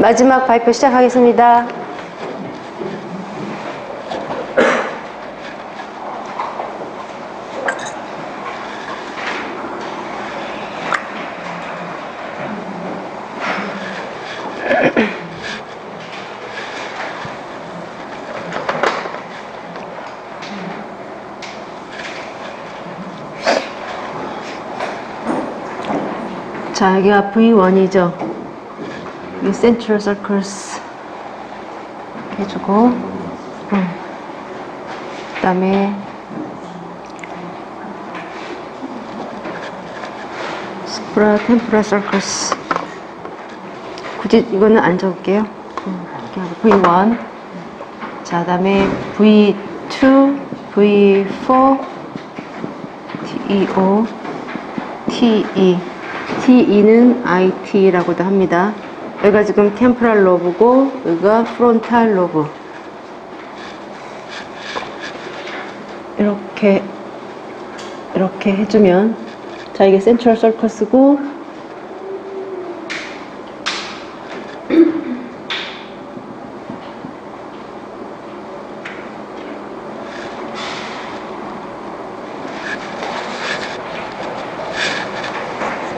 마지막 발표 시작하겠습니다. 자, 여기가 V1이죠. 이 Central Circles 해주고, 그 다음에 Supratemporal Circles. 굳이 이거는 안 적을게요. V1. 자, 그 다음에 V2, V4, TEO, TE. TE는 IT라고도 합니다. 여기가 지금 템포럴 로브고 여기가 프론탈 로브. 이렇게 해주면, 자, 이게 센트럴 서커스고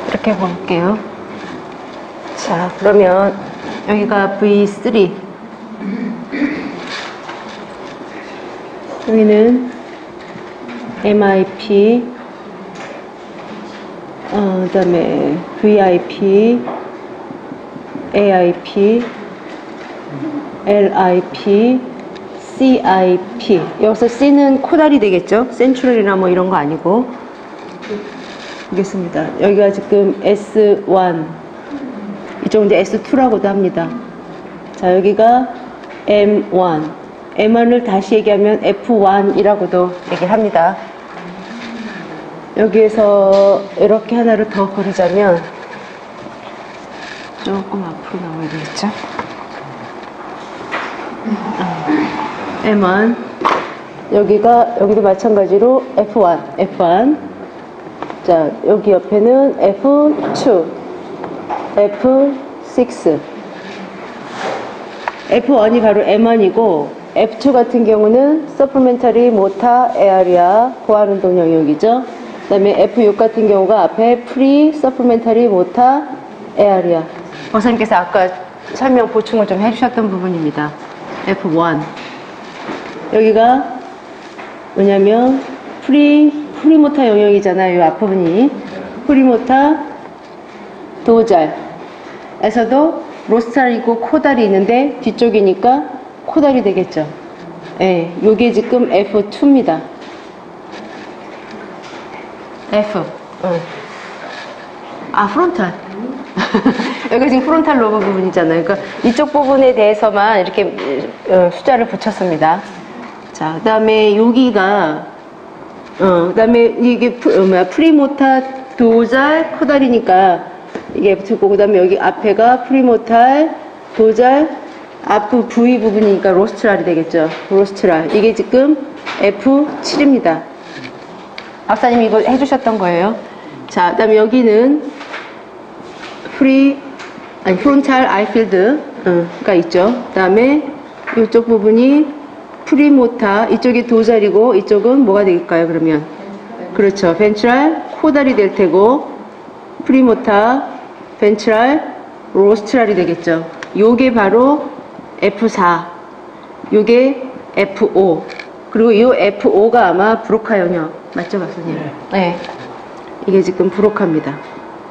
이렇게 볼게요. 자, 그러면 여기가 V3, 여기는 MIP, 그 다음에 VIP, AIP, LIP, CIP. 여기서 C는 코달이 되겠죠? 센트럴이나 뭐 이런 거 아니고. 보겠습니다. 여기가 지금 S1, 이쪽은 이제 S2라고도 합니다. 자, 여기가 M1, M1을 다시 얘기하면 F1이라고도 얘기를 합니다. 여기에서 이렇게 하나를 더 그리자면 조금 앞으로 나와야 되겠죠? M1, 여기도 마찬가지로 F1. 자, 여기 옆에는 F2, F6. F1이 바로 M1이고, F2 같은 경우는 Supplementary Motor Area, 보완운동 영역이죠. 그 다음에 F6 같은 경우가 앞에 Pre Supplementary Motor Area. 박사님께서 아까 설명 보충을 좀 해주셨던 부분입니다. F1. 여기가 뭐냐면, 프리모터 영역이잖아요. 이 앞부분이. 프리모터 도잘에서도 로스트랄이 있고 코달이 있는데 뒤쪽이니까 코달이 되겠죠. 예, 요게 지금 F2입니다. F. 프론탈. 여기 지금 프론탈 로브 부분이잖아요. 그러니까 이쪽 부분에 대해서만 이렇게 숫자를 붙였습니다. 자, 그 다음에 여기가 그 다음에 이게 프리모탈 도잘 코달이니까 이게 F2고, 그 다음에 여기 앞에가 프리모탈 도잘 앞부 V 부분이니까 로스트랄이 되겠죠. 로스트랄. 이게 지금 F7입니다. 박사님이 이거 해주셨던 거예요. 자, 그 다음에 여기는 프론탈 아이필드가 있죠. 그 다음에 이쪽 부분이 프리모타, 이쪽이 도잘이고 이쪽은 뭐가 되겠까요? 그러면 그렇죠, 벤트랄 코달이 될 테고, 프리모타, 벤트랄 로스트랄이 되겠죠. 요게 바로 F4, 요게 F5, 그리고 이 F5가 아마 브로카 영역 맞죠, 박사님? 네. 이게 지금 브로카입니다.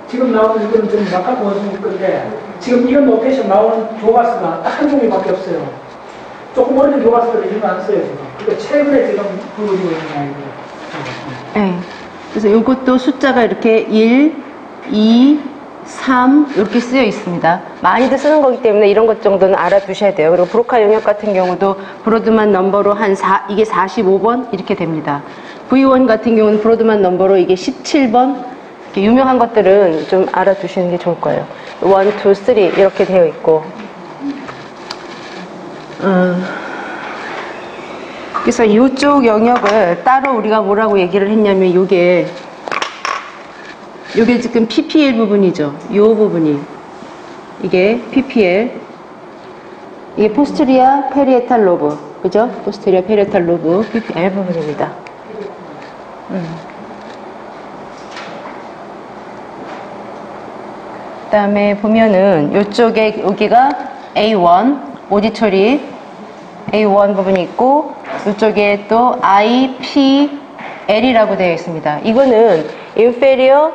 지금 나오는 이건 좀 바꿔 보여줄 건데, 지금 이런 노테이션 나오는 교과서가 딱 한 종류밖에 없어요. 조금 어려운 교과서들이 이런 거 안 써요, 지금. 그러니까 최근에 지금 부르고 있는 아이들. 네. 그래서 이것도 숫자가 이렇게 1, 2, 3 이렇게 쓰여 있습니다. 많이들 쓰는 거기 때문에 이런 것 정도는 알아두셔야 돼요. 그리고 브로카 영역 같은 경우도 브로드만 넘버로 이게 45번 이렇게 됩니다. V1 같은 경우는 브로드만 넘버로 이게 17번. 이렇게 유명한 것들은 좀 알아두시는 게 좋을 거예요. 1, 2, 3 이렇게 되어 있고. 그래서 이쪽 영역을 따로 우리가 뭐라고 얘기를 했냐면, 요게 지금 PPL 부분이죠. 요 부분이 이게 PPL, 이게 포스트리아 페리에탈 로브, 그죠? 포스트리아 페리에탈 로브, PPL 부분입니다. 그 다음에 보면은 이쪽에 여기가 A1 오디토리 A1 부분이 있고 이쪽에 또 IPL이라고 되어 있습니다. 이거는 inferior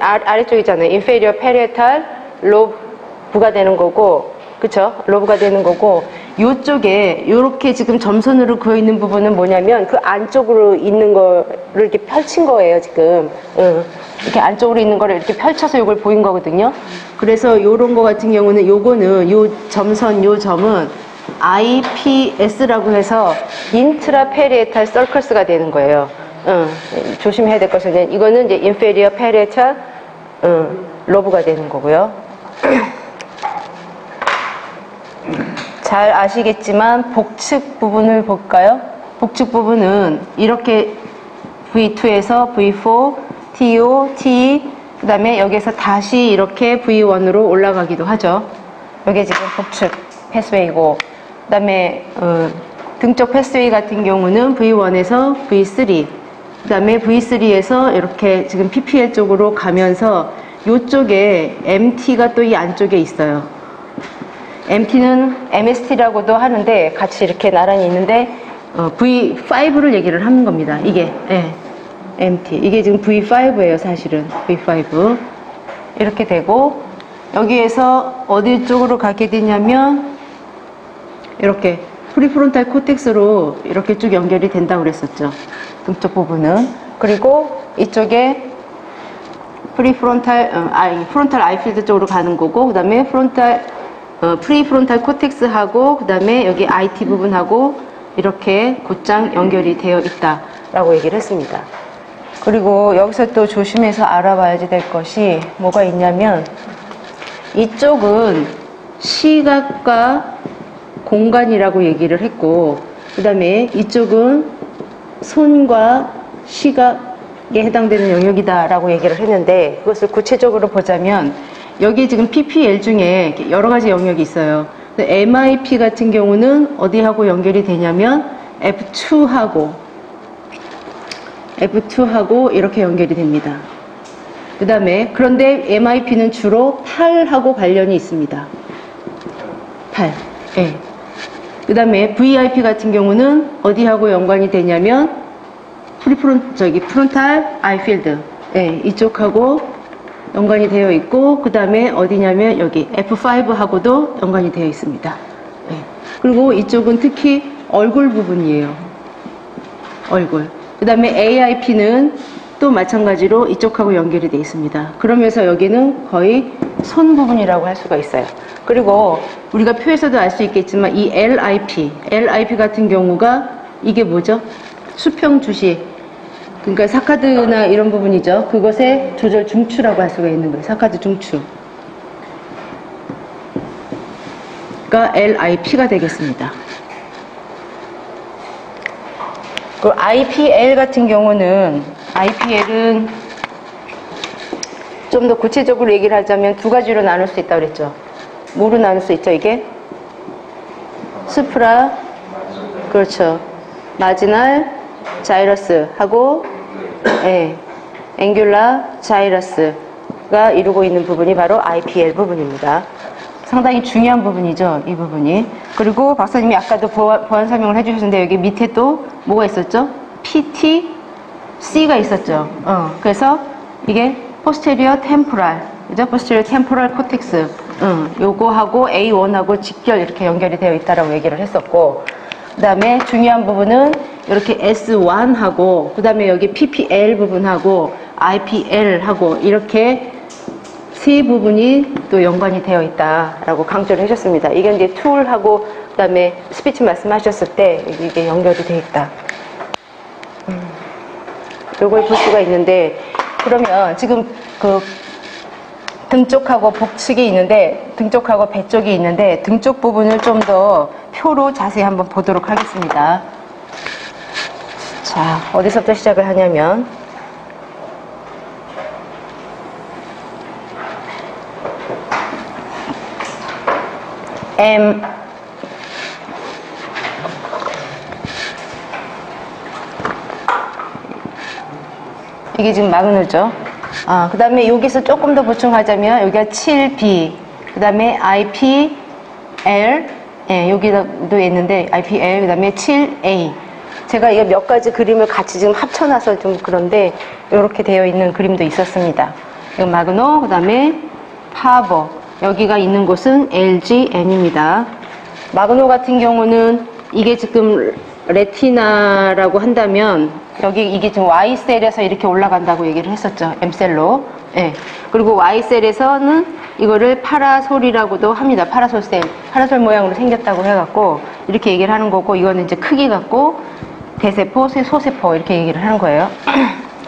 아래쪽이잖아요. inferior parietal lobe가 되는 거고, 그쵸? 로브가 되는 거고, 요쪽에 요렇게 지금 점선으로 그어 있는 부분은 뭐냐면 그 안쪽으로 있는 거를 이렇게 펼친 거예요, 지금. 이렇게 안쪽으로 있는 거를 이렇게 펼쳐서 요걸 보인 거거든요. 그래서 요런 거 같은 경우는 요거는 요 점선 요 점은 IPS라고 해서 인트라페리에탈 서클스가 되는 거예요. 조심해야 될 것은 이거는 이제 inferior parietal 로브가 되는 거고요. 잘 아시겠지만 복측 부분을 볼까요? 복측 부분은 이렇게 V2에서 V4, TO, T, 그 다음에 여기서 다시 이렇게 V1으로 올라가기도 하죠. 여기 지금 복측 패스웨이고, 그 다음에 등쪽 패스웨이 같은 경우는 V1에서 V3, 그 다음에 V3에서 이렇게 지금 PPL 쪽으로 가면서 이쪽에 MT가 또 이 안쪽에 있어요. MT는 MST라고도 하는데 같이 이렇게 나란히 있는데 V5를 얘기를 하는 겁니다. 이게 MT. 이게 지금 V5예요, 사실은. V5. 이렇게 되고, 여기에서 어디 쪽으로 가게 되냐면 이렇게 프리프론탈 코텍스로 이렇게 쭉 연결이 된다고 그랬었죠. 등쪽 부분은. 그리고 이쪽에 프론탈 아이필드 쪽으로 가는 거고, 그 다음에 프리프론탈 코텍스하고, 그 다음에 여기 IT 부분하고 이렇게 곧장 연결이 되어 있다라고 얘기를 했습니다. 그리고 여기서 또 조심해서 알아봐야지 될 것이 뭐가 있냐면, 이쪽은 시각과 공간이라고 얘기를 했고, 그 다음에 이쪽은 손과 시각에 해당되는 영역이다 라고 얘기를 했는데, 그것을 구체적으로 보자면 여기 지금 PPL 중에 여러 가지 영역이 있어요. MIP 같은 경우는 어디하고 연결이 되냐면 F2하고 이렇게 연결이 됩니다. 그 다음에 그런데 MIP는 주로 팔하고 관련이 있습니다. 팔. 예. 그 다음에 VIP 같은 경우는 어디하고 연관이 되냐면 프론탈 아이필드. 예, 이쪽하고 연관이 되어 있고, 그 다음에 어디냐면 여기 F5하고도 연관이 되어 있습니다. 예. 그리고 이쪽은 특히 얼굴 부분이에요. 얼굴. 그 다음에 AIP는 또 마찬가지로 이쪽하고 연결이 되어 있습니다. 그러면서 여기는 거의 손 부분이라고 할 수가 있어요. 그리고 우리가 표에서도 알 수 있겠지만 이 LIP 같은 경우가 이게 뭐죠? 수평 주시. 그러니까 사카드나 이런 부분이죠. 그것의 조절 중추라고 할 수가 있는 거예요. 사카드 중추. 가 LIP가 되겠습니다. 그 IPL 같은 경우는, IPL은 좀 더 구체적으로 얘기를 하자면 두 가지로 나눌 수 있다고 그랬죠. 뭐로 나눌 수 있죠, 이게? 수프라, 그렇죠. 마지널 자이러스 하고, 앵귤라 자이러스가 이루고 있는 부분이 바로 IPL 부분입니다. 상당히 중요한 부분이죠, 이 부분이. 그리고 박사님이 아까도 보안 설명을 해주셨는데 여기 밑에 또 뭐가 있었죠? PTC가 있었죠. 그래서 이게 posterior temporal, 그죠? posterior temporal cortex. 요거하고 A1하고 직결 이렇게 연결이 되어 있다라고 얘기를 했었고, 그 다음에 중요한 부분은 이렇게 S1하고, 그 다음에 여기 PPL 부분하고 IPL하고 이렇게 세 부분이 또 연관이 되어 있다라고 강조를 해줬습니다. 이게 이제 툴하고 그 다음에 스피치 말씀하셨을 때 이게 연결이 되어 있다. 요걸 볼 수가 있는데, 그러면 지금 그 등 쪽하고 복측이 있는데, 등 쪽하고 배 쪽이 있는데, 등 쪽 부분을 좀 더 표로 자세히 한번 보도록 하겠습니다. 자, 어디서부터 시작을 하냐면, 이게 지금 마그노죠. 그 다음에 여기서 조금 더 보충하자면 여기가 7B, 그 다음에 IPL, 여기도 있는데 IPL, 그 다음에 7A. 제가 이거 몇 가지 그림을 같이 지금 합쳐놔서 좀 그런데 이렇게 되어 있는 그림도 있었습니다. 이거 마그노, 그 다음에 파버. 여기가 있는 곳은 LGN입니다. 마그노 같은 경우는 이게 지금 레티나라고 한다면 여기 이게 지금 Y셀에서 이렇게 올라간다고 얘기를 했었죠. M셀로. 예. 그리고 Y셀에서는 이거를 파라솔이라고도 합니다. 파라솔셀. 파라솔 모양으로 생겼다고 해갖고 이렇게 얘기를 하는 거고, 이거는 이제 크기 갖고 대세포, 소세포 이렇게 얘기를 하는 거예요.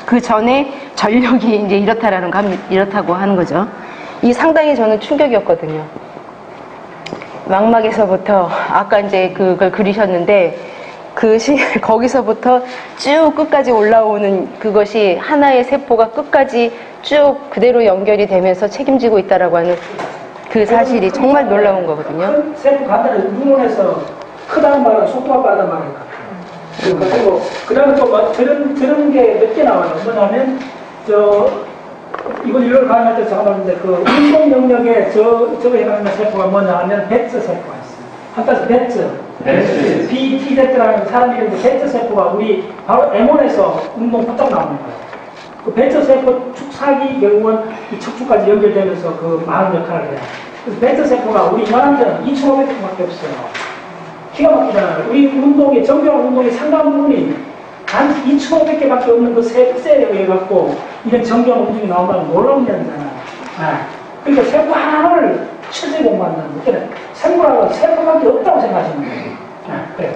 그 전에 전력이 이제 이렇다고 하는 거죠. 이 상당히 저는 충격이었거든요. 망막에서부터 아까 이제 그걸 그리셨는데 거기서부터 쭉 끝까지 올라오는 그것이 하나의 세포가 끝까지 쭉 그대로 연결이 되면서 책임지고 있다라고 하는 그 사실이 정말 놀라운 거거든요. 큰 세포 간단히 눈에서 크다는 말은 속도가 빠르다는 말인 것 같아요. 그리고 그 다음에 또 들은 게 몇 개 나와요. 뭐냐면 이건 이걸 가능할 때 제가 말했는데 그 운동 영역에 저거 해당하는 세포가 뭐냐 하면 베츠 세포가 있어요. 한가지 베츠. BTZ라는 사람 이름인데 베츠 세포가 우리 바로 M1에서 운동 부탁 나오는 거예요. 그 베츠 세포 축사기 결국은 이 척추까지 연결되면서 그 많은 역할을 해요. 그래서 베츠 세포가 우리 인간한테는 2,500개밖에 없어요. 기가 막히잖아요. 우리 운동의 정교한 운동의 상당 부분이 단 2,500개밖에 없는 그 셀에 의해 갖고 이런 정교한 움직임이 나온다는 놀라운 일이잖아요. 그러니까 세포 하나를 철저히 공부한다는 거예요. 세포밖에 없다고 생각하시는 거예요. 그래.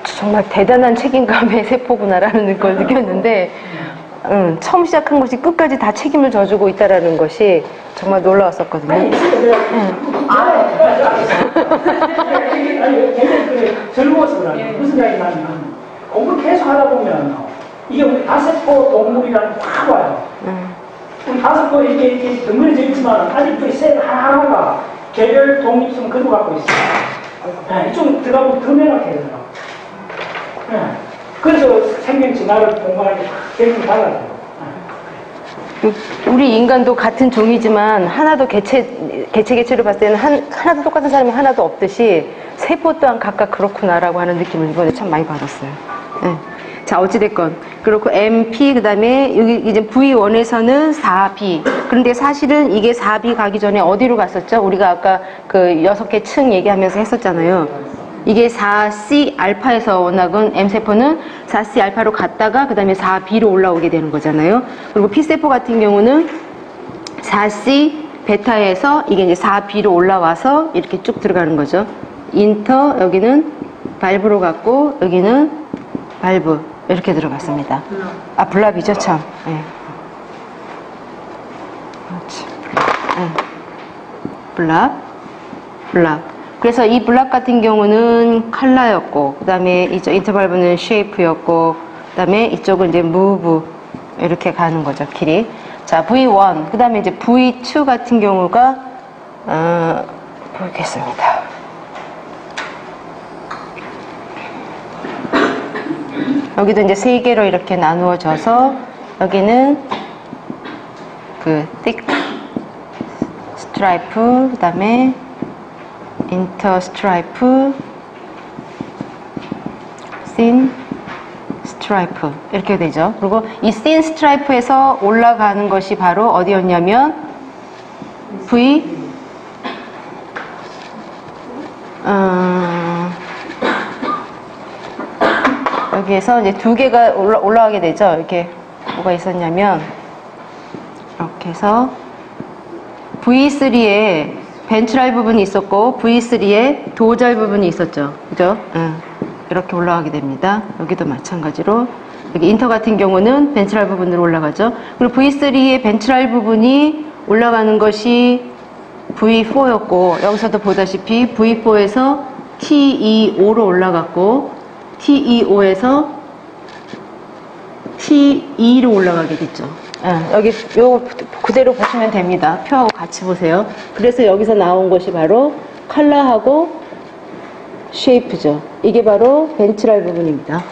정말 대단한 책임감의 세포구나라는 걸 느꼈는데, 처음 시작한 것이 끝까지 다 책임을 져주고 있다라는 것이 정말 놀라웠었거든요. 아니, 굉장히 즐거워서 그래요. 무슨 이야기냐면 공부를 계속 하다 보면 이게 우리 다세포 동물이라는 게 확 와요. 우리 다세포 이렇게 덩그러져 있지만 아직도 이 셀 하나하나가 개별 독립성 그대로 갖고 있어요. 이쪽 들어가면 더 명확해요. 그래서 생명 진화를 공부하는 게 굉장히 달라요. 우리 인간도 같은 종이지만 하나도 개체로 봤을 때는 하나도 똑같은 사람이 하나도 없듯이 세포 또한 각각 그렇구나라고 하는 느낌을 이번에 참 많이 받았어요. 네. 자, 어찌됐건 그렇고 MP, 그 다음에 여기 이제 V1에서는 4B. 그런데 사실은 이게 4B 가기 전에 어디로 갔었죠? 우리가 아까 그 6개 층 얘기하면서 했었잖아요. 이게 4C 알파에서 워낙은 M세포는 4C 알파로 갔다가 그 다음에 4B로 올라오게 되는 거잖아요. 그리고 P세포 같은 경우는 4C 베타에서 이게 이제 4B로 올라와서 이렇게 쭉 들어가는 거죠. 인터, 여기는 발브로 갔고 여기는 발브 이렇게 들어갔습니다. 블랍이죠, 참. 네. 그렇지. 네. 블랍. 그래서 이 블랍 같은 경우는 컬러였고, 그 다음에 이쪽 인터벌브는 쉐이프였고, 그 다음에 이쪽은 이제 무브 이렇게 가는 거죠, 길이. 자, V1, 그 다음에 이제 V2 같은 경우가 보겠습니다. 여기도 이제 3개로 이렇게 나누어져서 여기는 그 thick 스트라이프, 그 다음에 인터 스트라이프, thin 스트라이프 이렇게 되죠. 그리고 이 thin 스트라이프에서 올라가는 것이 바로 어디였냐면 여기에서 이제 2개가 올라가게 되죠. 이렇게 뭐가 있었냐면 이렇게 해서 V3에 벤트랄 부분이 있었고 V3에 도절 부분이 있었죠. 그죠? 이렇게 올라가게 됩니다. 여기도 마찬가지로 여기 인터 같은 경우는 벤트랄 부분으로 올라가죠. 그리고 V3의 벤트랄 부분이 올라가는 것이 V4였고 여기서도 보다시피 V4에서 TE5로 올라갔고 TE5에서 T2로 올라가게 됐죠. 여기 요 그대로 보시면 됩니다. 표하고 같이 보세요. 그래서 여기서 나온 것이 바로 컬러하고 쉐이프죠. 이게 바로 벤트랄 부분입니다.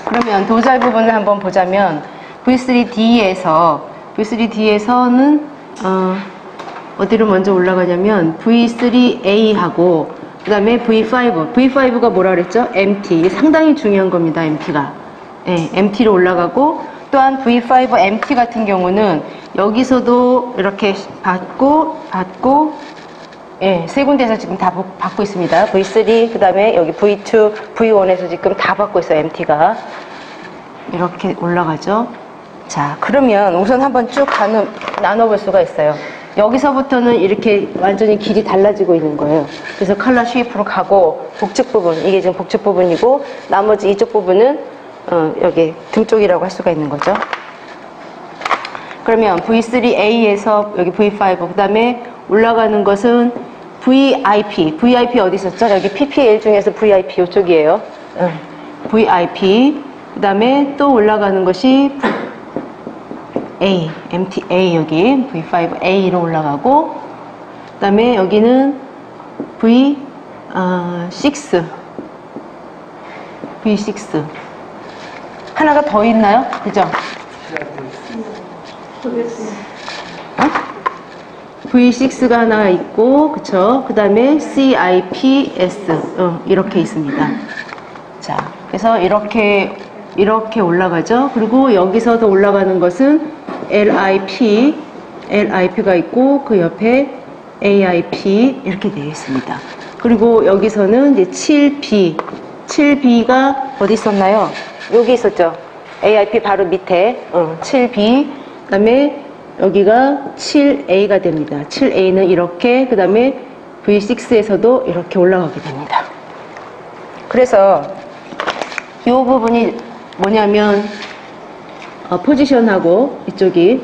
그러면 도잘 부분을 한번 보자면 V3D에서는 어디로 먼저 올라가냐면 V3A하고 그 다음에 V5가 뭐라 그랬죠? MT. 이게 상당히 중요한 겁니다. MT가. 네, MT로 올라가고 또한 V5 MT 같은 경우는 여기서도 이렇게 받고 예, 세 군데에서 지금 다 받고 있습니다. V3, 그 다음에 여기 V2, V1에서 지금 다 받고 있어요. MT가. 이렇게 올라가죠. 자, 그러면 우선 한번 쭉 나눠볼 수가 있어요. 여기서부터는 이렇게 완전히 길이 달라지고 있는 거예요. 그래서 컬러 쉐이프로 가고 복측 부분, 이게 지금 복측 부분이고 나머지 이쪽 부분은 여기 등 쪽이라고 할 수가 있는 거죠. 그러면 V3A에서 여기 V5, 그 다음에 올라가는 것은 VIP 어디 있었죠? 여기 PPL 중에서 VIP 이쪽이에요. VIP, 그 다음에 또 올라가는 것이 MTA 여기 V5A로 올라가고 그 다음에 여기는 V6 하나가 더 있나요? 그죠? V6가 하나 있고 그쵸? 그 다음에 CIPS 이렇게 있습니다. 자, 그래서 이렇게 올라가죠. 그리고 여기서도 올라가는 것은 LIP가 있고 그 옆에 AIP 이렇게 되어 있습니다. 그리고 여기서는 이제 7B가 어디 있었나요? 여기 있었죠. AIP 바로 밑에 7B, 그 다음에 여기가 7A가 됩니다. 7A는 이렇게, 그 다음에 V6에서도 이렇게 올라가게 됩니다. 그래서 이 부분이 뭐냐면 포지션하고 이쪽이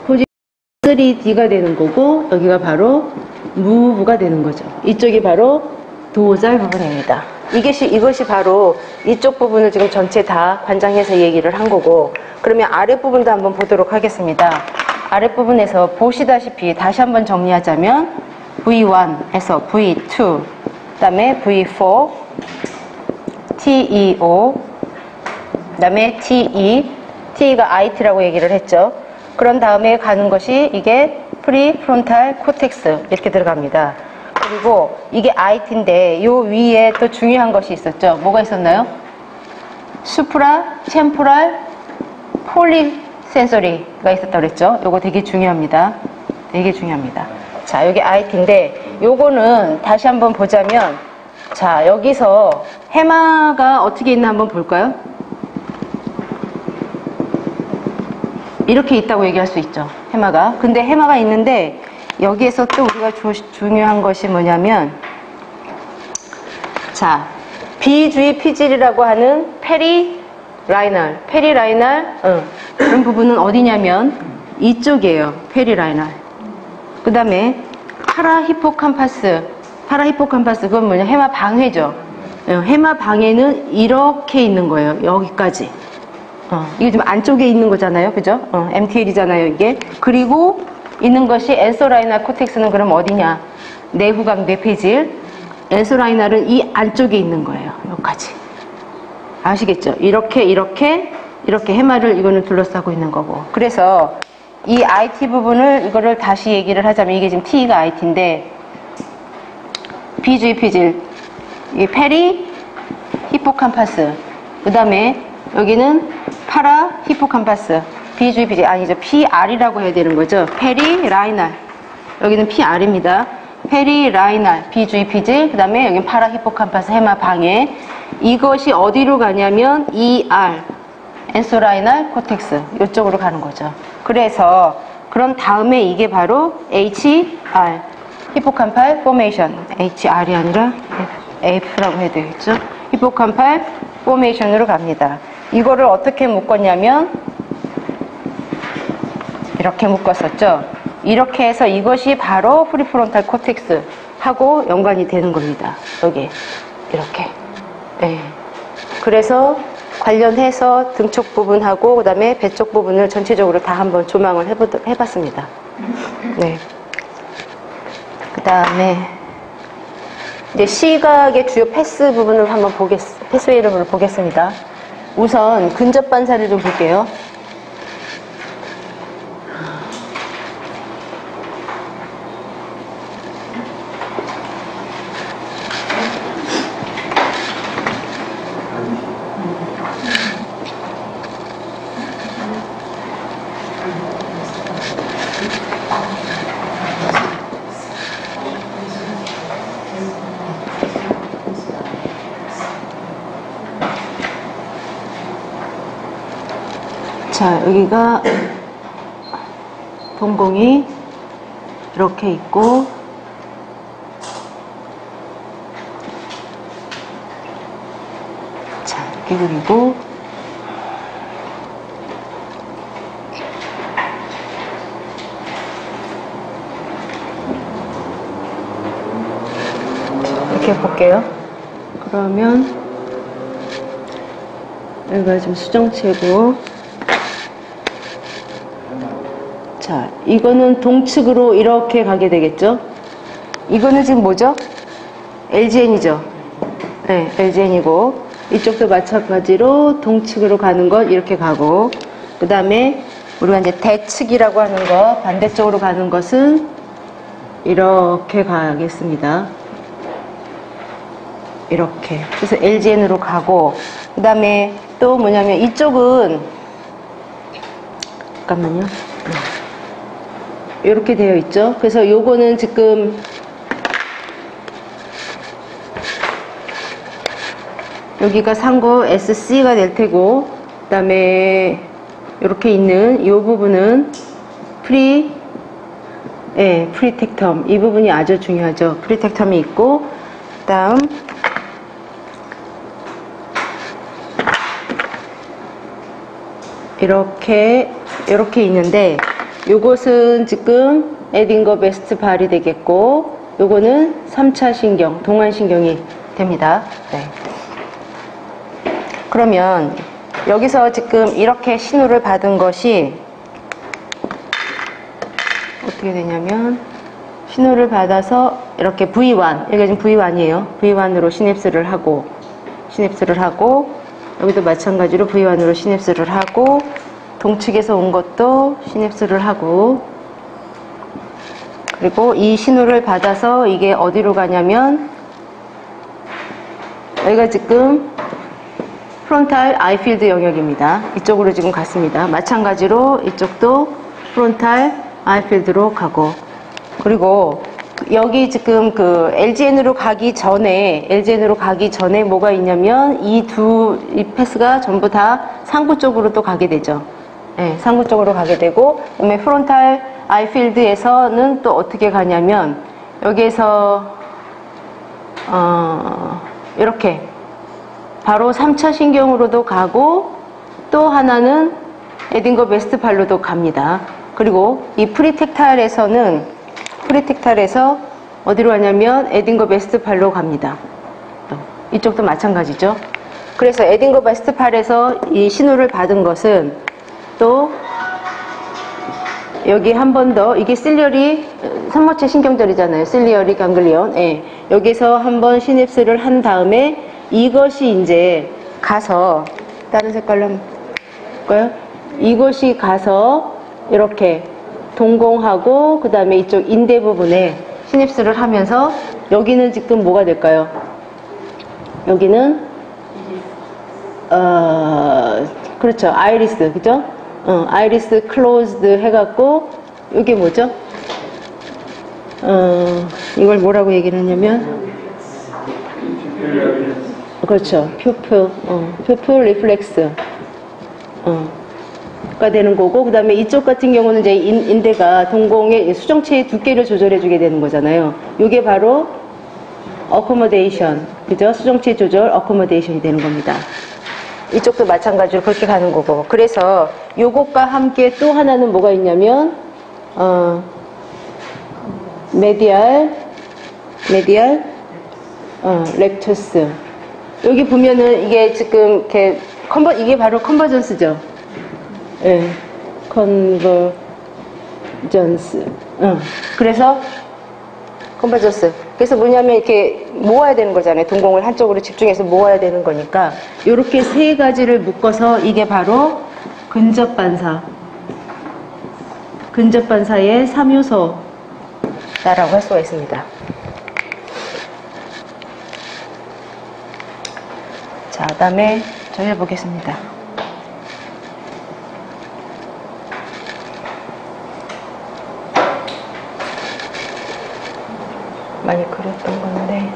포지션 3D가 되는 거고 여기가 바로 무브가 되는 거죠. 이쪽이 바로 도잘 부분입니다. 이것이 바로 이쪽 부분을 지금 전체 다 관장해서 얘기를 한 거고, 그러면 아랫부분도 한번 보도록 하겠습니다. 아랫부분에서 보시다시피 다시 한번 정리하자면 V1에서 V2, 그 다음에 V4, TEO, 그 다음에 TE, TE가 IT라고 얘기를 했죠. 그런 다음에 가는 것이 이게 프리프론탈 코텍스 이렇게 들어갑니다. 그리고 이게 IT인데 요 위에 또 중요한 것이 있었죠. 뭐가 있었나요? 수프라 템포랄 폴리센서리가 있었다고 그랬죠. 요거 되게 중요합니다. 되게 중요합니다. 자, 여기 IT인데 요거는 다시 한번 보자면, 자, 여기서 해마가 어떻게 있나 한번 볼까요? 이렇게 있다고 얘기할 수 있죠. 해마가. 근데 해마가 있는데 여기에서 또 우리가 중요한 것이 뭐냐면, 자, 비주위 피질이라고 하는 페리라이널 그런 부분은 어디냐면 이쪽이에요. 페리라이널. 그 다음에 파라히포캄파스 그건 뭐냐, 해마 방해죠. 해마 방해는 이렇게 있는 거예요. 여기까지. 이게 좀 안쪽에 있는 거잖아요. 그죠? MTL이잖아요, 이게. 그리고 있는 것이 엔소라이날 코텍스는 그럼 어디냐? 내후각 뇌폐질. 엔소라이날은 이 안쪽에 있는 거예요. 여기까지. 아시겠죠? 이렇게 해마를 이거는 둘러싸고 있는 거고. 그래서 이 IT 부분을 이거를 다시 얘기를 하자면, 이게 지금 T가 IT인데 비주위 피질, 이 페리 히포캄파스, 그 다음에 여기는 파라 히포캄파스, 비주위 피질, 아니죠, PR이라고 해야 되는 거죠. 페리라이날, 여기는 PR입니다. 페리라이날, 비주위 피질, 그 다음에 여기는 파라 히포캄파스, 해마 방해. 이것이 어디로 가냐면 ER, 엔소라이날 코텍스, 이쪽으로 가는 거죠. 그래서 그럼 다음에 이게 바로 HR, 히포캄팔 포메이션, HR이 아니라 F라고 해야 되겠죠. 히포캄팔 포메이션으로 갑니다. 이거를 어떻게 묶었냐면 이렇게 묶었었죠. 이렇게 해서 이것이 바로 프리프론탈 코텍스 하고 연관이 되는 겁니다. 여기 이렇게. 네. 그래서 관련해서 등쪽 부분하고 그 다음에 배 쪽 부분을 전체적으로 다 한번 조망을 해봤습니다. 네. 그 다음에 이제 시각의 주요 패스 부분을 한번 패스웨이를 보겠습니다. 우선 근접 반사를 좀 볼게요. 자, 여기가 동공이 이렇게 있고, 자, 이렇게 그리고, 이렇게 볼게요. 그러면 여기가 지금 수정체고, 자, 이거는 동측으로 이렇게 가게 되겠죠? 이거는 지금 뭐죠? LGN이죠? 네, LGN이고, 이쪽도 마찬가지로 동측으로 가는 것 이렇게 가고, 그 다음에 우리가 이제 대측이라고 하는 거, 반대쪽으로 가는 것은 이렇게 가겠습니다. 이렇게. 그래서 LGN으로 가고, 그 다음에 또 뭐냐면 이쪽은, 잠깐만요. 이렇게 되어 있죠. 그래서 요거는 지금 여기가 상고 SC가 될 테고, 그 다음에 이렇게 있는 이 부분은 프리텍텀. 이 부분이 아주 중요하죠. 프리텍텀이 있고, 그 다음 이렇게 있는데, 요것은 지금 에딩거 베스트 발이 되겠고, 요거는 3차 신경, 동안신경이 됩니다. 네. 그러면 여기서 지금 이렇게 신호를 받은 것이 어떻게 되냐면, 신호를 받아서 이렇게 V1, 여기가 지금 V1이에요. V1으로 시냅스를 하고, 여기도 마찬가지로 V1으로 시냅스를 하고, 동측에서 온 것도 시냅스를 하고, 그리고 이 신호를 받아서 이게 어디로 가냐면, 여기가 지금 프론탈 아이필드 영역입니다. 이쪽으로 지금 갔습니다. 마찬가지로 이쪽도 프론탈 아이필드로 가고, 그리고 여기 지금 그 LGN으로 가기 전에 뭐가 있냐면, 이 패스가 전부 다 상부 쪽으로 또 가게 되죠. 네, 상부 쪽으로 가게 되고, 그다음에 프론탈 아이필드에서는 또 어떻게 가냐면, 여기에서 이렇게 바로 3차 신경으로도 가고, 또 하나는 에딩거 베스트 발로도 갑니다. 그리고 이 프리텍탈에서 어디로 가냐면 에딩거 베스트 발로 갑니다. 이쪽도 마찬가지죠. 그래서 에딩거 베스트 발에서 이 신호를 받은 것은 또 여기 한 번 더, 이게 실리어리 3호체 신경절이잖아요. 실리어리 강글리온. 예. 여기서 한번 시냅스를 한 다음에 이것이 이제 가서, 다른 색깔로 한번 볼까요? 이것이 가서 이렇게 동공하고, 그 다음에 이쪽 인대 부분에 시냅스를 하면서, 여기는 지금 뭐가 될까요? 여기는 그렇죠, 아이리스, 그죠? 아이리스 클로즈드 해갖고, 이게 뭐죠? 이걸 뭐라고 얘기를 하냐면, 그렇죠, 퓨플 리플렉스 가 되는 거고, 그 다음에 이쪽 같은 경우는 이제 인대가 동공의 수정체의 두께를 조절해 주게 되는 거잖아요. 이게 바로 어코모데이션, 그죠? 수정체 조절 어코모데이션이 되는 겁니다. 이쪽도 마찬가지로 그렇게 가는 거고. 그래서 요것과 함께 또 하나는 뭐가 있냐면, 메디알 렉투스. 여기 보면은 이게 지금 이렇게 이게 바로 컨버전스죠. 예, 컨버전스. 그래서 컨버전스. 그래서 뭐냐면 이렇게 모아야 되는 거잖아요. 동공을 한쪽으로 집중해서 모아야 되는 거니까 이렇게 세 가지를 묶어서 이게 바로 근접 반사. 근접 반사의 3요소다라고 할 수가 있습니다. 자, 그다음에 저 해보겠습니다. 많이 그렸던 건데.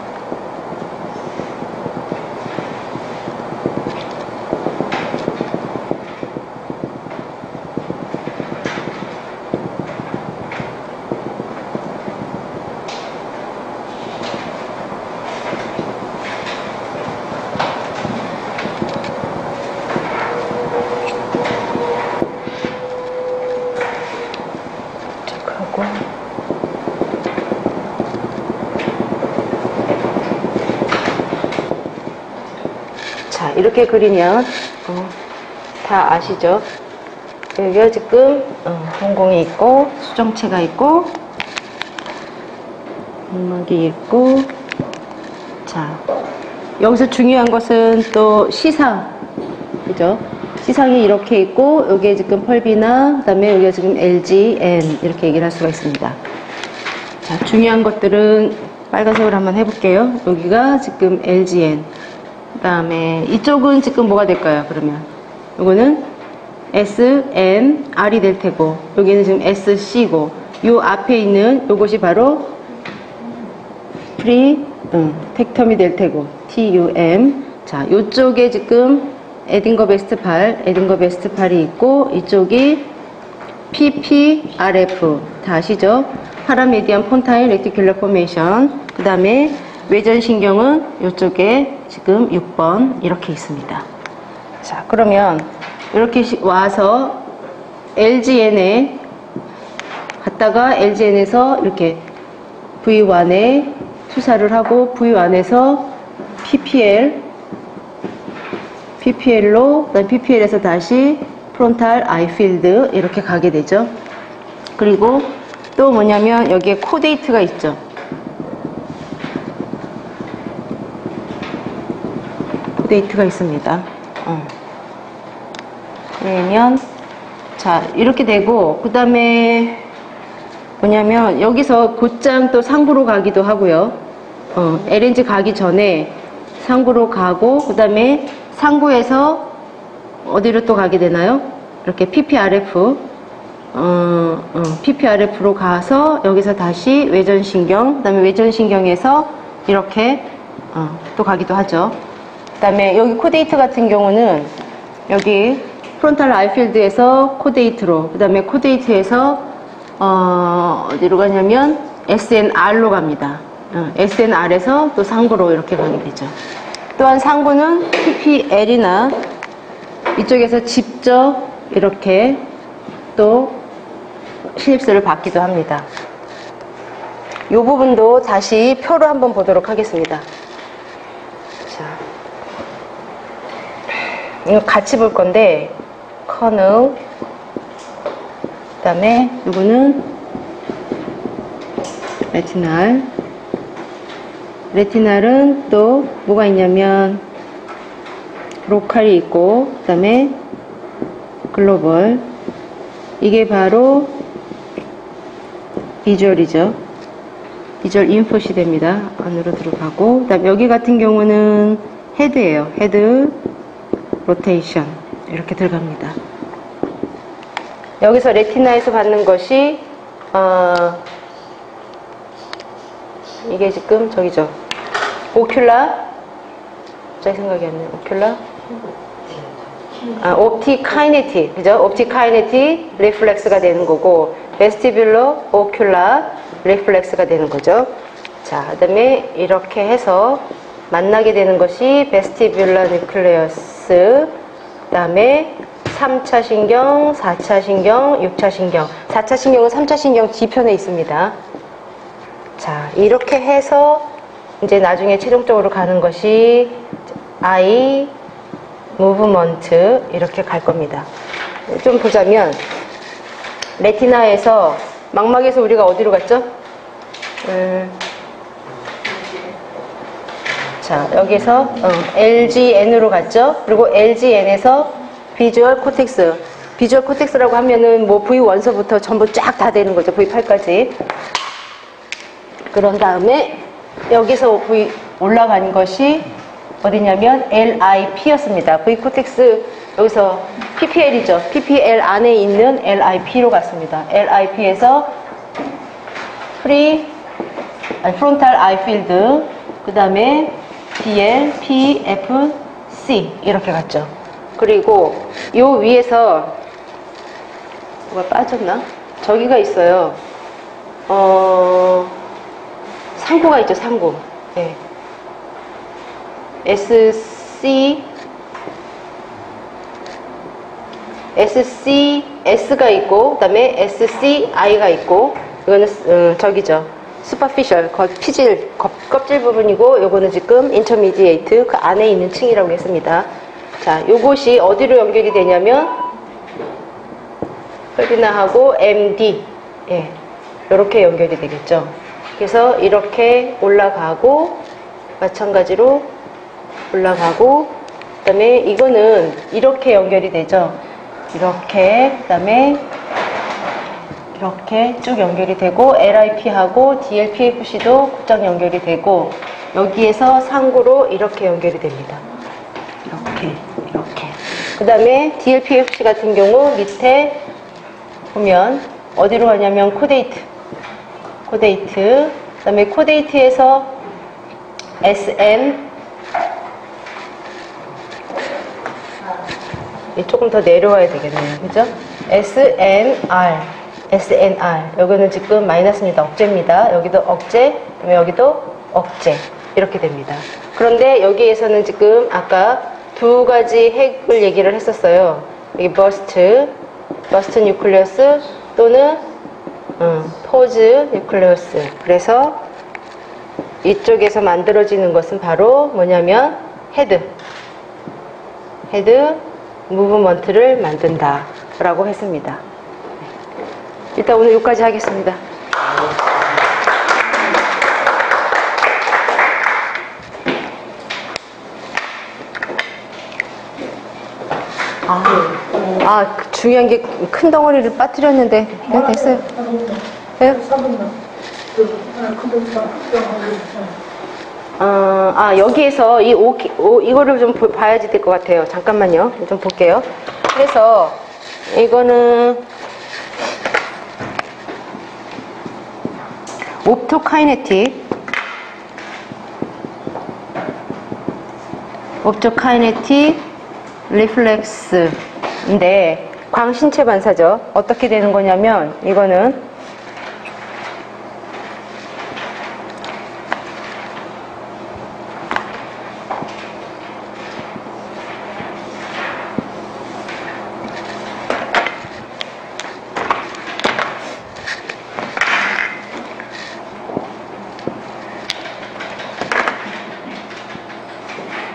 체크하고. 자, 이렇게 그리면 다 아시죠? 여기가 지금 동공이 있고 수정체가 있고 점막이 있고. 자, 여기서 중요한 것은 또 시상, 그죠? 시상이 이렇게 있고 여기에 지금 펄비나 그다음에 여기가 지금 LGN 이렇게 얘기를 할 수가 있습니다. 자, 중요한 것들은 빨간색으로 한번 해볼게요. 여기가 지금 LGN. 그 다음에 이쪽은 지금 뭐가 될까요? 그러면 요거는 SN, R이 될 테고 여기는 지금 SC고 요 앞에 있는 요것이 바로 텍텀이 될 테고 TUM. 자, 요쪽에 지금 에딩거 베스트 8, 에딩거 베스트 8이 있고 이쪽이 PPRF 다 아시죠? 파라메디안 폰타인 레티큘러 포메이션. 그 다음에 외전신경은 이쪽에 지금 6번 이렇게 있습니다. 자, 그러면 이렇게 와서 LGN에 갔다가 LGN에서 이렇게 V1에 투사를 하고 V1에서 PPL로 그다음 PPL에서 다시 프론탈 아이 필드 이렇게 가게 되죠. 그리고 또 뭐냐면 여기에 코데이트가 있죠. 코데이트가 있습니다. 그러면 자, 이렇게 되고 그 다음에 뭐냐면 여기서 곧장 또 상부로 가기도 하고요. LNG 가기 전에 상부로 가고 그 다음에 상부에서 어디로 또 가게 되나요? 이렇게 PPRF PPRF로 가서 여기서 다시 외전신경, 그 다음에 외전신경에서 이렇게 또 가기도 하죠. 그 다음에 여기 코데이트 같은 경우는 여기 프론탈 아이필드에서 코데이트로, 그 다음에 코데이트에서 어디로 가냐면 SNR로 갑니다. SNR에서 또 상부로 이렇게 가게 되죠. 또한 상부는 PPL이나 이쪽에서 직접 이렇게 또 신입스를 받기도 합니다. 이 부분도 다시 표로 한번 보도록 하겠습니다. 자, 이거 같이 볼 건데 커널, 그 다음에 이거는 레티날. 레티날은 또 뭐가 있냐면 로컬이 있고 그 다음에 글로벌. 이게 바로 비주얼이죠. 비주얼 인풋이 됩니다. 안으로 들어가고, 그 다음 여기 같은 경우는 헤드예요. 헤드 로테이션 이렇게 들어갑니다. 여기서 레티나에서 받는 것이 이게 지금 저기죠. 오큘라, 제 생각이 안 나요. 오큘라, 옵티카이네틱, 그죠? 옵티카이네틱 리플렉스가 되는 거고, 베스티뷸러 오큘라 리플렉스가 되는 거죠. 자, 그 다음에 이렇게 해서 만나게 되는 것이 베스티뷸러 뉴클레어스, 그 다음에 3차 신경, 4차 신경, 6차 신경. 4차 신경은 3차 신경 뒤편에 있습니다. 자, 이렇게 해서 이제 나중에 최종적으로 가는 것이 아이 무브먼트 이렇게 갈 겁니다. 좀 보자면 레티나에서 망막에서 우리가 어디로 갔죠? 자, 여기서 LGN으로 갔죠. 그리고 LGN에서 비주얼 코텍스. 비주얼 코텍스라고 하면은 뭐 V1서부터 전부 쫙 다 되는 거죠. V8까지. 그런 다음에 여기서 올라간 것이 어디냐면 LIP였습니다. V 코텍스 여기서 PPL이죠. PPL 안에 있는 LIP로 갔습니다. LIP에서 프론탈 아이 필드, 그 다음에 DL, P, F, C 이렇게 갔죠. 그리고 요 위에서 뭐가 빠졌나? 저기가 있어요. 상고가 있죠, 상고. 네. SCS가 있고, 그 다음에 SCI가 있고, 이거는 저기죠. superficial, 피질, 껍질 부분이고, 요거는 지금 intermediate, 그 안에 있는 층이라고 했습니다. 자, 요것이 어디로 연결이 되냐면, 혈비나하고 MD, 예, 요렇게 연결이 되겠죠. 그래서 이렇게 올라가고, 마찬가지로 올라가고, 그 다음에 이거는 이렇게 연결이 되죠. 이렇게, 그 다음에 이렇게 쭉 연결이 되고, LIP하고 DLPFC도 곧장 연결이 되고, 여기에서 상구로 이렇게 연결이 됩니다. 이렇게. 그 다음에 DLPFC 같은 경우 밑에 보면 어디로 가냐면 코데이트. 그 다음에 코데이트에서 SM, 조금 더 내려와야 되겠네요. 그죠? SNR. 여기는 지금 마이너스입니다. 억제입니다. 여기도 억제, 그다음에 여기도 억제. 이렇게 됩니다. 그런데 여기에서는 지금 아까 두 가지 핵을 얘기를 했었어요. 여기 버스트 뉴클리어스 또는 포즈 뉴클리어스. 그래서 이쪽에서 만들어지는 것은 바로 뭐냐면 헤드 무브먼트를 만든다 라고 했습니다. 일단 오늘 여기까지 하겠습니다. 중요한 게 큰 덩어리를 빠뜨렸는데 그냥 됐어요. 네? 여기에서 이거를 좀 봐야지 될 것 같아요. 잠깐만요. 좀 볼게요. 그래서 이거는 옵토카이네틱 리플렉스인데 광신체 반사죠. 어떻게 되는 거냐면 이거는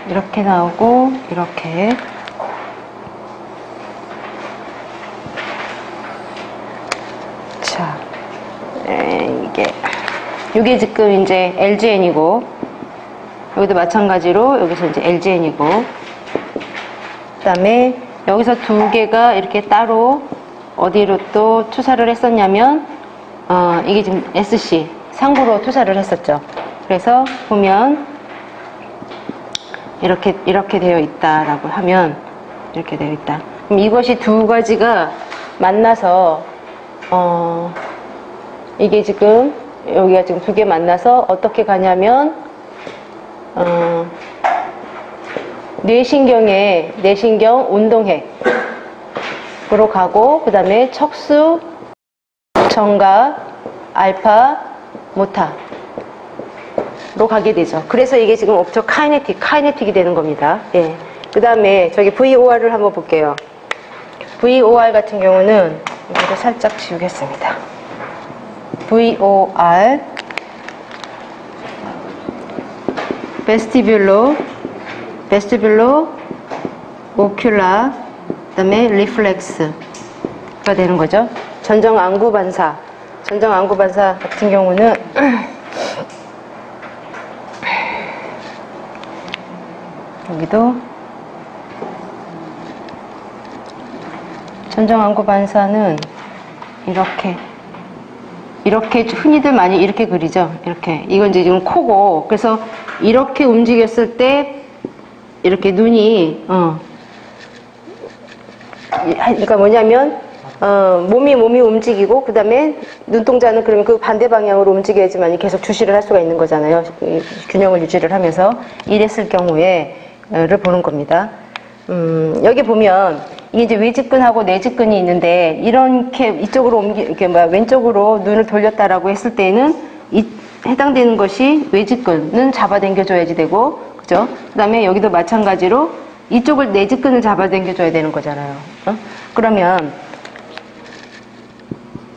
이렇게 나오고 이렇게 자 이게 지금 이제 LGN이고 여기도 마찬가지로 여기서 이제 LGN이고 그 다음에 여기서 두 개가 이렇게 따로 어디로 또 투사를 했었냐면 이게 지금 SC 상부로 투사를 했었죠. 그래서 보면 이렇게 되어 있다라고 하면 이렇게 되어 있다. 그럼 이것이 두 가지가 만나서 이게 지금 여기가 지금 두 개 만나서 어떻게 가냐면 뇌신경 운동핵으로 가고 그 다음에 척수 정각 알파 모타 로 가게 되죠. 그래서 이게 지금 옵토 카이네틱이 되는 겁니다. 예. 그 다음에 저기 VOR을 한번 볼게요. VOR 같은 경우는 이거를 살짝 지우겠습니다. VOR 베스티뷸로 오큘라 그 다음에 리플렉스가 되는 거죠. 전정 안구 반사 같은 경우는 여기도 전정안구 반사는 이렇게 흔히들 많이 이렇게 그리죠. 이렇게. 이건 이제 지금 코고, 그래서 이렇게 움직였을 때 이렇게 눈이 그러니까 뭐냐면 몸이 움직이고 그 다음에 눈동자는 그러면 그 반대 방향으로 움직여야지만 계속 주시를 할 수가 있는 거잖아요. 균형을 유지를 하면서 이랬을 경우에를 보는 겁니다. 여기 보면 이게 이제 외직근하고 내직근이 있는데 이렇게 이쪽으로 이렇게 왼쪽으로 눈을 돌렸다라고 했을 때는 해당되는 것이 외직근은 잡아당겨줘야지 되고, 그죠? 그 다음에 여기도 마찬가지로 이쪽을 내직근을 잡아당겨줘야 되는 거잖아요. 그러면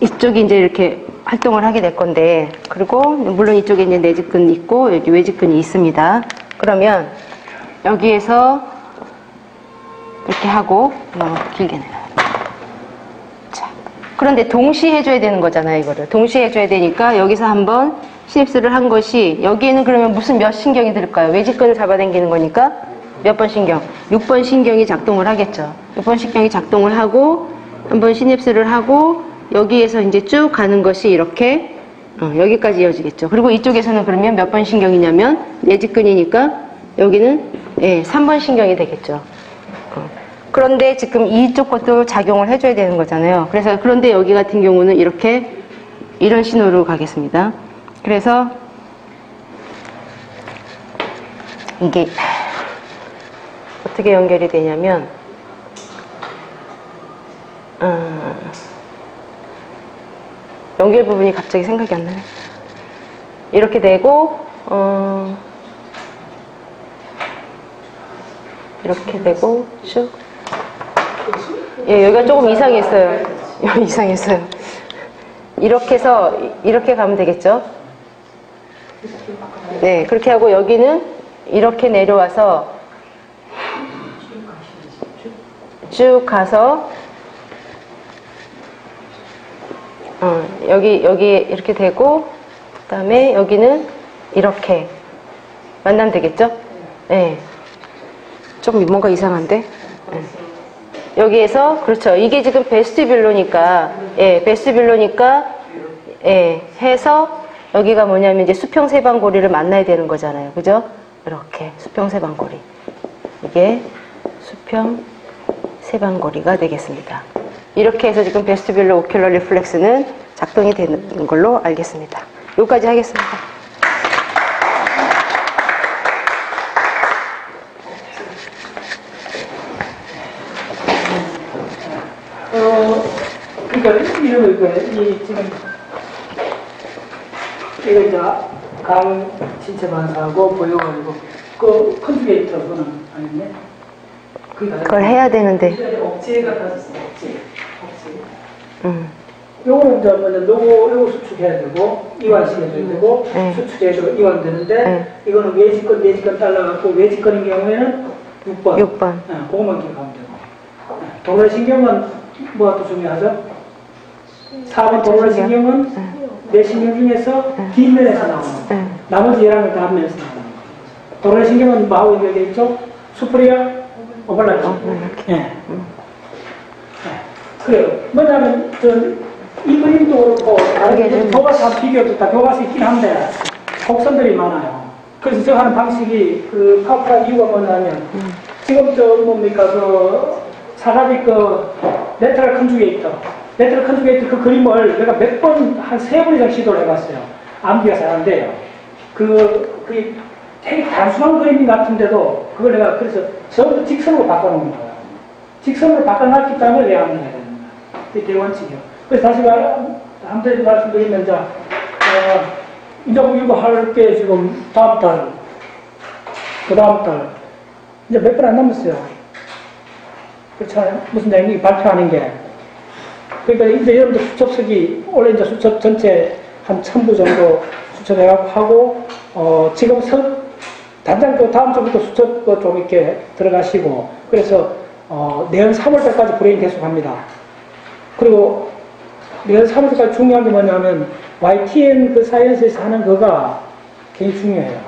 이쪽이 이제 이렇게 활동을 하게 될 건데, 그리고 물론 이쪽에 이제 내직근이 있고 여기 외직근이 있습니다. 그러면 여기에서 이렇게 하고 길게 내려. 자, 그런데 동시에 해줘야 되는 거잖아요. 이거를 동시에 해줘야 되니까 여기서 한번 시냅스를 한 것이, 여기에는 그러면 무슨 몇 신경이 들을까요? 외직근을 잡아당기는 거니까 몇 번 신경? 6번 신경이 작동을 하겠죠. 6번 신경이 작동을 하고 한번 시냅스를 하고 여기에서 이제 쭉 가는 것이 이렇게 여기까지 이어지겠죠. 그리고 이쪽에서는 그러면 몇 번 신경이냐면 내직근이니까 여기는 3번 신경이 되겠죠. 그런데 지금 이쪽 것도 작용을 해줘야 되는 거잖아요. 그래서 그런데 여기 같은 경우는 이런 신호로 가겠습니다. 그래서 이게 어떻게 연결이 되냐면 연결 부분이 갑자기 생각이 안 나네. 이렇게 되고 이렇게 되고 쭉. 여기가 조금 이상했어요. 여기 이상했어요. 이렇게 해서 이렇게 가면 되겠죠? 네, 그렇게 하고 여기는 이렇게 내려와서 쭉 가서 여기 이렇게 되고 그 다음에 여기는 이렇게 만나면 되겠죠? 네. 조금 뭔가 이상한데? 네. 여기에서 그렇죠. 이게 지금 베스티뷸로니까 베스티뷸로니까 해서 여기가 뭐냐면 이제 수평세방고리를 만나야 되는 거잖아요. 그죠? 이렇게 수평세방고리. 이게 수평세방고리가 되겠습니다. 이렇게 해서 지금 베스티뷸로 오큘러 리플렉스는 작동이 되는 걸로 알겠습니다. 여기까지 하겠습니다. 그러니까 이 지금 이거 이제 강 신체 반사하고 보여가지고 그 컨주게이터 그거는 아니네. 그걸 해야 되는데. 억제가 다졌어. 억제. 요거는 이제 먼저 요거 수축해야 되고 이완시켜줘야 되고 수축해서 이완되는데 이거는 외직근 잘라갖고 외직근인 경우에는 6번. 그것만 기억하면 되고. 도로신경은 뭐가 또 중요하죠? 4번 도로신경은 내 신경 중에서 뒷면에서 나오는 나머지 11개 다 앞면에서 나오는 거. 도로신경은 뭐하고 연결되어 있죠? 수프리아 오발라지. 그래요. 뭐냐면 이 그림도 그렇고 다른 교과서 한 비교도 다 교과서 있긴 한데 곡선들이 많아요. 그래서 저 하는 방식이 그 파워풀한 이유가 뭐냐면 지금 뭡니까 사가지 레터럴 컨주게이터 그 그림을 내가 몇 번 한 3번 이상 시도를 해봤어요. 암기가 잘 안 돼요. 그게 되게 단순한 그림 같은데도 그걸 내가 그래서 전부 직선으로 바꿔놓은 거예요. 직선으로 바꿔놨기 때문에 내가 암기가 되는 거예요. 그게 대원칙이요. 그래서 다시 한 번 말씀드리면 이제 이거 할 게 지금 다음 달, 그 다음 달 이제 몇 번 안 남았어요. 그렇잖아요. 무슨 내용이 발표하는 게. 그러니까 이제 여러분들 수첩쓰기 원래 이제 수첩 전체 한 1000부 정도 수첩해갖고 하고 지금 단장 또 다음 주부터 수첩 좀 이렇게 들어가시고 그래서 내년 3월달까지 브레인 계속합니다. 그리고 내년 3월달까지 중요한 게 뭐냐면 YTN 그 사이언스에서 하는 거가 굉장히 중요해요.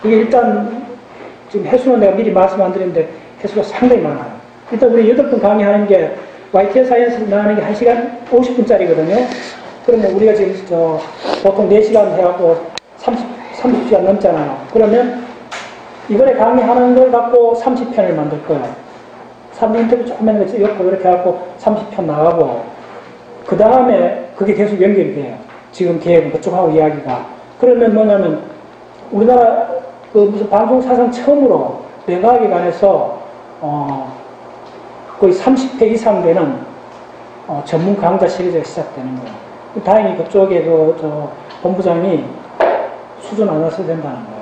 그게 일단 지금 횟수는 내가 미리 말씀 안 드렸는데 횟수가 상당히 많아요. 일단 우리 8번 강의하는 게 YTN 사이언스 나가는 게 1시간 50분짜리거든요. 그러면 우리가 지금 보통 4시간 해갖고 30시간 넘잖아요. 그러면 이번에 강의하는 걸 갖고 30편을 만들 거예요. 3분 인터뷰 조금만 옆으로 이렇게 해갖고 30편 나가고, 그 다음에 그게 계속 연결이 돼요. 지금 계획은 그쪽하고 이야기가. 그러면 뭐냐면, 우리나라 그 무슨 방송 사상 처음으로 뇌과학에 관해서, 거의 30회 이상 되는, 전문 강좌 시리즈가 시작되는 거예요. 다행히 그쪽에 본부장이 수준 안 왔어야 된다는 거예요.